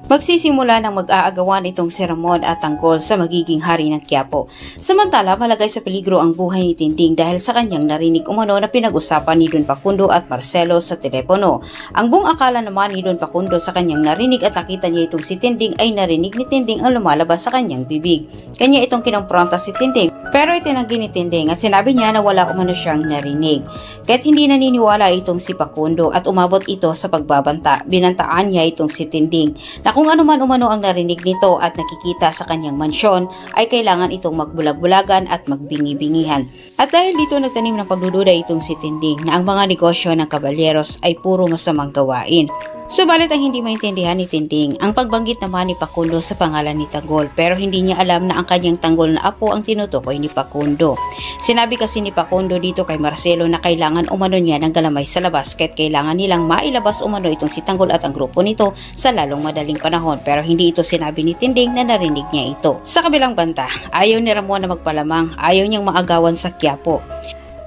Magsisimula ng mag-aagawan itong si Ramon at Tanggol sa magiging hari ng Quiapo. Samantala, malagay sa peligro ang buhay ni Tinding dahil sa kanyang narinig umano na pinag-usapan ni Don Facundo at Marcelo sa telepono. Ang buong akala naman ni Don Facundo sa kanyang narinig at nakita niya itong si Tinding ay narinig ni Tinding ang lumalabas sa kanyang bibig. Kanya itong kinompronta si Tinding pero itinanggi ni Tinding at sinabi niya na wala umano siyang narinig. Kahit hindi naniniwala itong si Facundo at umabot ito sa pagbabanta, binantaan niya itong si Tinding na kung ano man umano ang narinig nito at nakikita sa kanyang mansyon ay kailangan itong magbulag-bulagan at magbingi-bingihan. At dahil dito nagtanim ng pagdududa itong si Tinding na ang mga negosyo ng kabalyeros ay puro masamang gawain. Subalit ang hindi maintindihan ni Tinding ang pagbanggit naman ni Facundo sa pangalan ni Tanggol pero hindi niya alam na ang kanyang Tanggol na apo ang tinutukoy ni Facundo. Sinabi kasi ni Facundo dito kay Marcelo na kailangan umano niya ng galamay sa labas kahit kailangan nilang mailabas umano itong si Tanggol at ang grupo nito sa lalong madaling panahon pero hindi ito sinabi ni Tinding na narinig niya ito. Sa kabilang banta, ayaw ni Ramon na magpalamang, ayaw niyang maagawan sa Quiapo.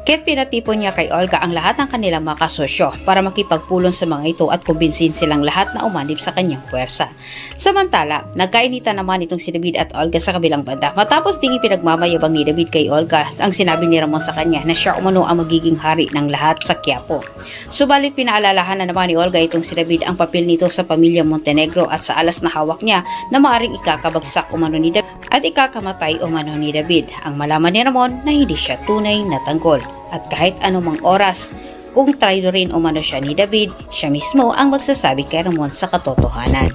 Kaya't pinatipon niya kay Olga ang lahat ng kanilang mga kasosyo para makipagpulong sa mga ito at kumbinsin silang lahat na umanib sa kanyang puwersa. Samantala, nagkainitan naman itong si David at Olga sa kabilang banda matapos ding ipinagmamayabang ni David kay Olga ang sinabi ni Ramon sa kanya na siya umano ang magiging hari ng lahat sa Quiapo. Subalit pinaalalahan na naman ni Olga itong si David ang papel nito sa pamilya Montenegro at sa alas na hawak niya na maaring ikakabagsak umano ni David at ikakamatay umano ni David. Ang malaman ni Ramon na hindi siya tunay na Tanggol. At kahit anumang oras, kung traidorin umano siya ni David, siya mismo ang magsasabi kay Ramon sa katotohanan.